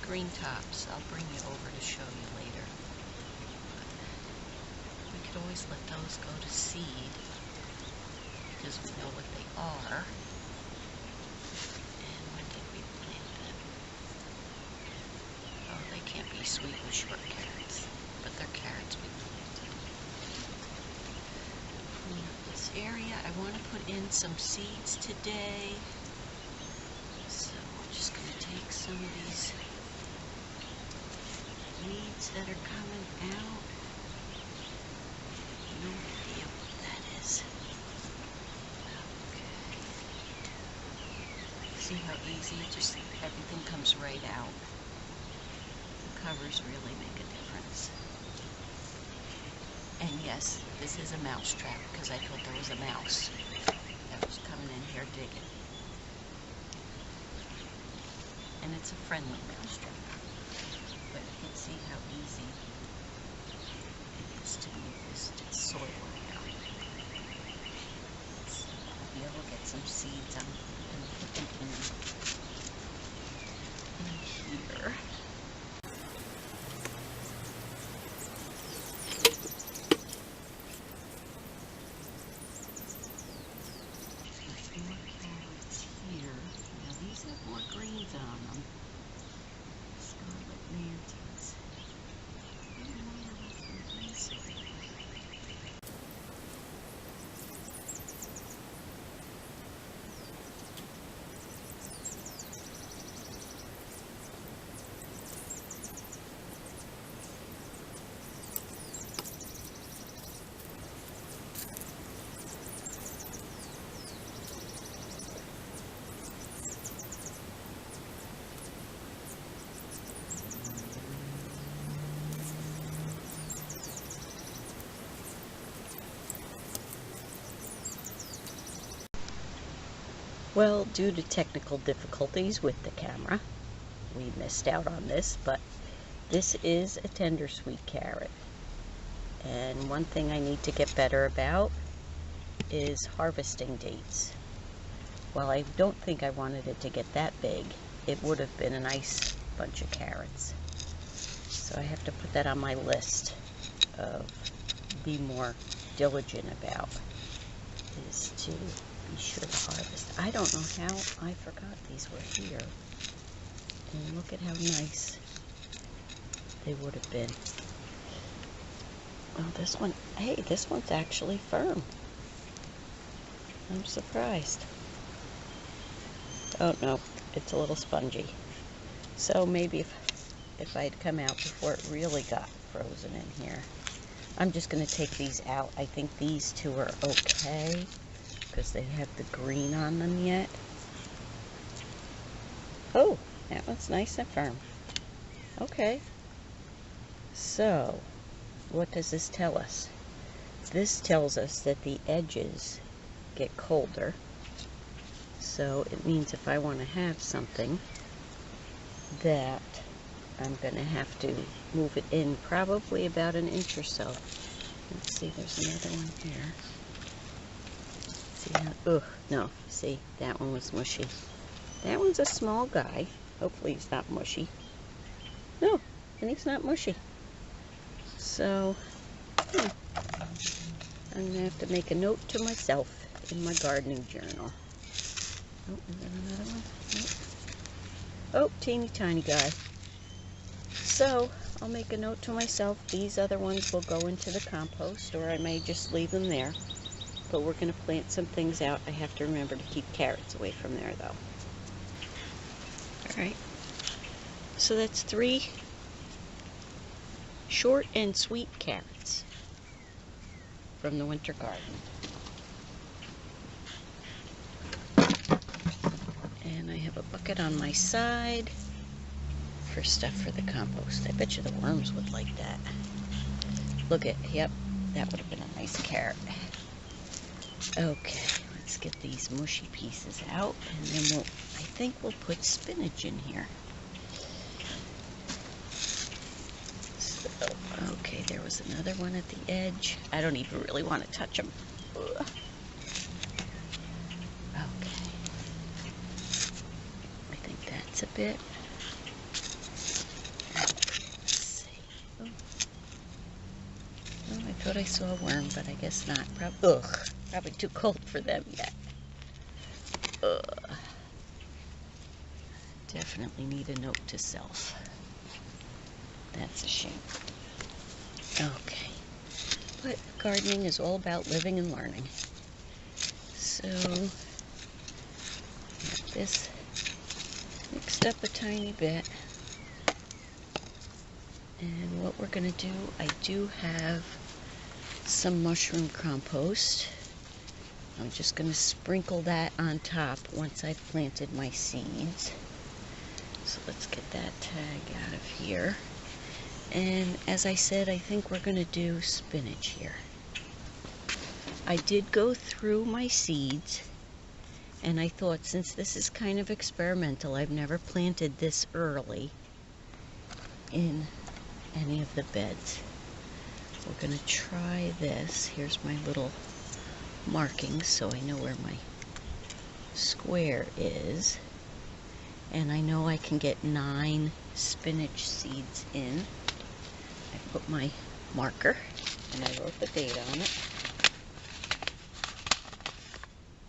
green tops. I'll bring you over to show you later. We could always let those go to seed because we know what they are. And when did we plant them? Oh, they can't be sweet and short carrots, but they're carrots we planted. This area, I want to put in some seeds today. So I'm just going to take some of these weeds that are coming out. No idea what that is. Okay. See how easy? Just everything comes right out. The covers really make a difference. And yes, this is a mouse trap because I thought there was a mouse that was coming in here digging. And it's a friendly mouse trap. But you can see how easy it is to move this soil around. So I'll be able to get some seeds. I'm going to put them in here. More greens on them. Scarlet manteas. Well, due to technical difficulties with the camera, we missed out on this, but this is a tender sweet carrot. And one thing I need to get better about is harvesting dates. While I don't think I wanted it to get that big, it would have been a nice bunch of carrots. So I have to put that on my list of be more diligent about, is to be sure to harvest. I don't know how I forgot these were here. And look at how nice they would have been. Oh, this one, hey, this one's actually firm. I'm surprised. Oh no, it's a little spongy. So maybe if I'd come out before it really got frozen in here. I'm just going to take these out. I think these two are okay because they have the green on them yet. Oh, that one's nice and firm. Okay. So, what does this tell us? This tells us that the edges get colder. So it means if I want to have something, that I'm going to have to move it in probably about an inch or so. Let's see, there's another one here. See how, ugh, no, see, that one was mushy. That one's a small guy. Hopefully he's not mushy. No, and he's not mushy. So, I'm going to have to make a note to myself in my gardening journal. Oh, is there another one? Oh, teeny tiny guy. So, I'll make a note to myself. These other ones will go into the compost, or I may just leave them there. But we're going to plant some things out. I have to remember to keep carrots away from there, though. Alright. So that's 3 short and sweet carrots from the winter garden. And I have a bucket on my side for stuff for the compost. I bet you the worms would like that. Look at, yep, that would have been a nice carrot. Okay, let's get these mushy pieces out, and then I think we'll put spinach in here. So, okay, there was another one at the edge. I don't even really want to touch them. Ugh. Okay. I think that's a bit. thought I saw a worm, but I guess not. Probably too cold for them yet. Ugh. Definitely need a note to self. That's a shame. Okay. But gardening is all about living and learning. So, get this mixed up a tiny bit. And what we're going to do, I do have some mushroom compost. I'm just going to sprinkle that on top once I've planted my seeds. So let's get that tag out of here. And as I said, I think we're going to do spinach here. I did go through my seeds, and I thought, since this is kind of experimental, I've never planted this early in any of the beds. We're going to try this. Here's my little markings so I know where my square is. And I know I can get 9 spinach seeds in. I put my marker and I wrote the date on it.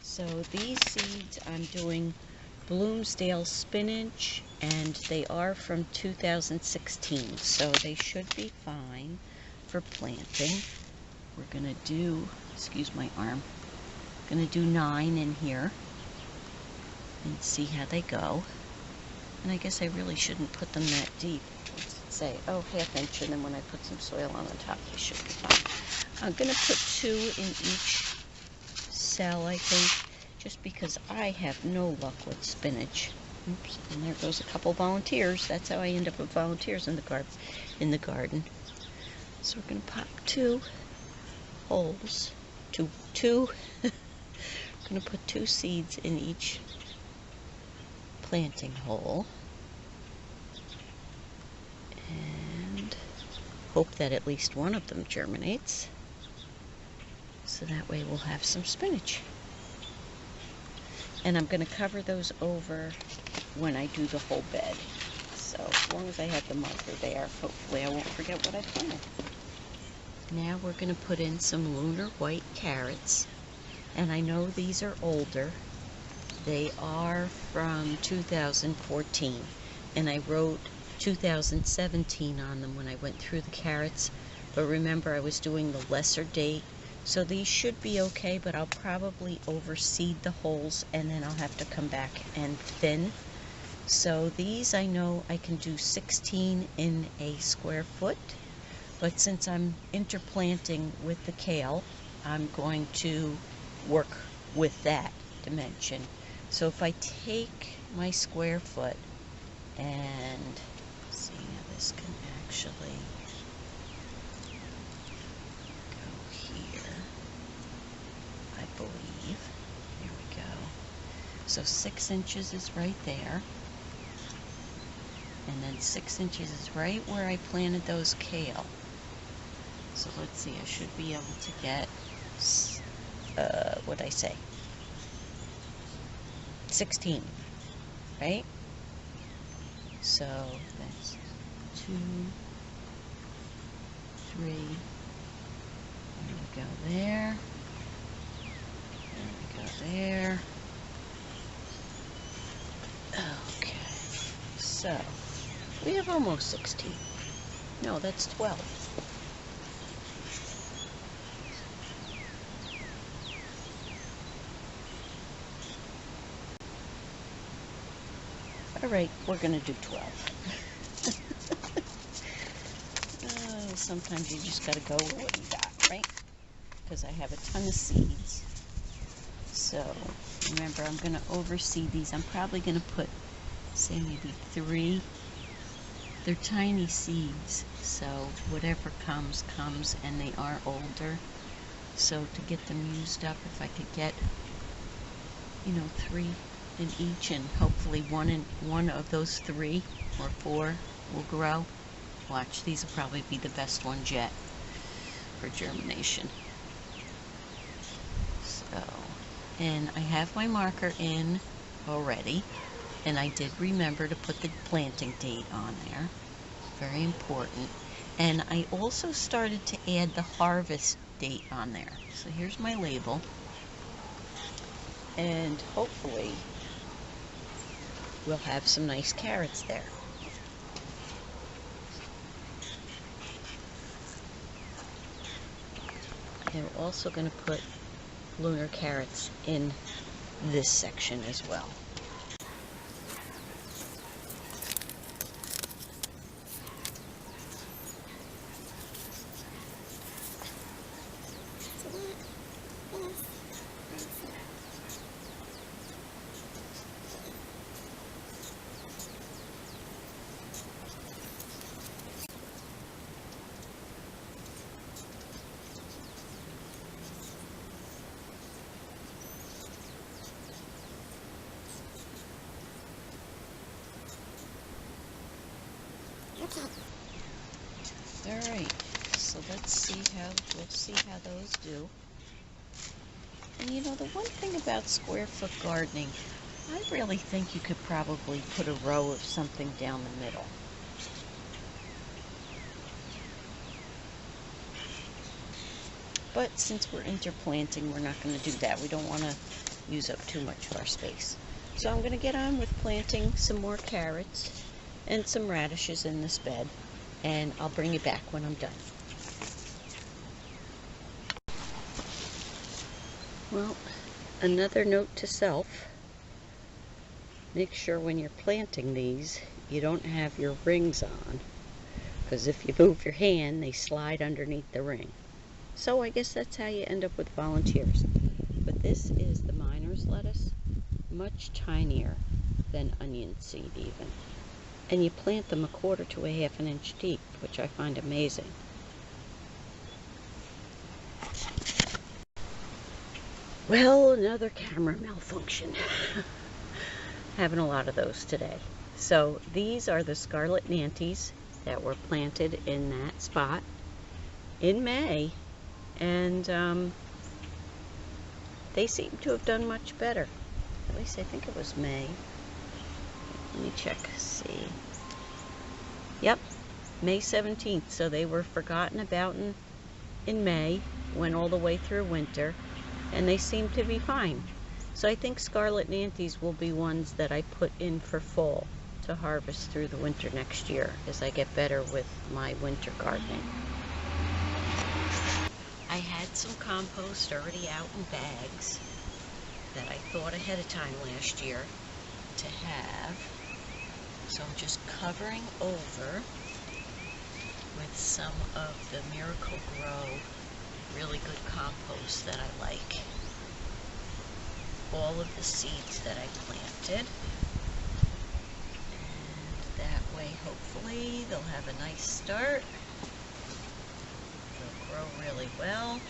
So these seeds I'm doing Bloomsdale spinach, and they are from 2016, so they should be fine for planting. We're gonna do, excuse my arm, gonna do 9 in here and see how they go. And I guess I really shouldn't put them that deep. Let's say, oh, 1/2 inch, and then when I put some soil on the top, they should be fine. I'm gonna put 2 in each cell, I think, just because I have no luck with spinach. Oops, and there goes a couple volunteers. That's how I end up with volunteers in the garden. So we're going to pop 2 holes, two. I'm going to put 2 seeds in each planting hole. And hope that at least one of them germinates. So that way we'll have some spinach. And I'm going to cover those over when I do the whole bed. So as long as I have the marker there, hopefully I won't forget what I planted. Now we're going to put in some lunar white carrots. And I know these are older. They are from 2014. And I wrote 2017 on them when I went through the carrots. But remember, I was doing the lesser date. So these should be okay, but I'll probably overseed the holes and then I'll have to come back and thin. So these I know I can do 16 in a square foot, but since I'm interplanting with the kale, I'm going to work with that dimension. So if I take my square foot and see how this can actually believe. There we go. So 6 inches is right there. And then 6 inches is right where I planted those kale. So let's see, I should be able to get, what'd I say? 16, right? So that's 2, 3, there we go there. There. Okay, so we have almost 16. No, that's 12. All right, we're going to do 12. Sometimes you just got to go with what you got, right? Because I have a ton of seeds. So, remember, I'm going to overseed these. I'm probably going to put, say, maybe 3. They're tiny seeds, so whatever comes, comes, and they are older. So to get them used up, if I could get, 3 in each, and hopefully one of those 3 or 4 will grow. Watch, these will probably be the best ones yet for germination. So, and I have my marker in already, and I did remember to put the planting date on there. Very important. And I also started to add the harvest date on there. So here's my label. And hopefully we'll have some nice carrots there. And we're also going to put lunar carrots in this section as well. Alright, so we'll see how those do. And you know, the one thing about square foot gardening, I really think you could probably put a row of something down the middle. But since we're interplanting, we're not going to do that. We don't want to use up too much of our space. So I'm going to get on with planting some more carrots and some radishes in this bed, and I'll bring you back when I'm done. Well, another note to self: make sure when you're planting these you don't have your rings on, because if you move your hand they slide underneath the ring. So I guess that's how you end up with volunteers. But this is the miner's lettuce, much tinier than onion seed even. And you plant them 1/4 to 1/2 inch deep, which I find amazing. Well, another camera malfunction. Having a lot of those today. So these are the Scarlet manteas that were planted in that spot in May, and they seem to have done much better. At least I think it was May. Let me check, see. Yep, May 17th. So they were forgotten about in May, went all the way through winter, and they seem to be fine. So I think Scarlet manteas will be ones that I put in for fall to harvest through the winter next year as I get better with my winter gardening. I had some compost already out in bags that I thought ahead of time last year to have. So I'm just covering over with some of the Miracle Grow really good compost that I like. All of the seeds that I planted. And that way hopefully they'll have a nice start. They'll grow really well.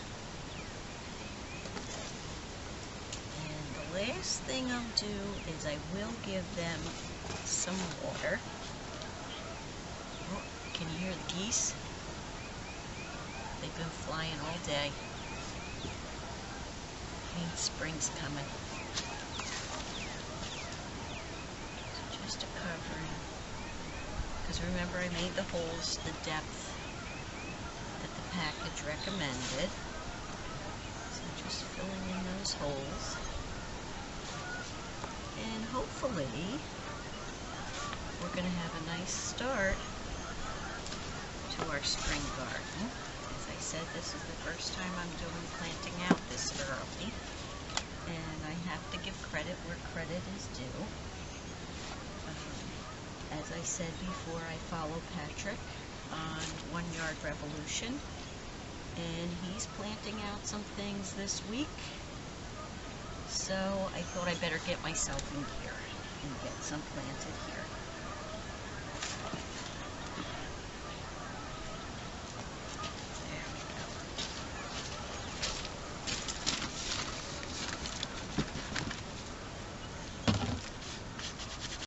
And the last thing I'll do is I will give them some water. Oh, can you hear the geese? They've been flying all day. Means spring's coming. So just a covering. Because remember, I made the holes the depth that the package recommended. So just filling in those holes. And hopefully we're going to have a nice start to our spring garden. As I said, this is the first time I'm doing planting out this early, and I have to give credit where credit is due. As I said before, I follow Patrick on 1 Yard Revolution, and he's planting out some things this week, so I thought I better get myself in gear and get some planted here.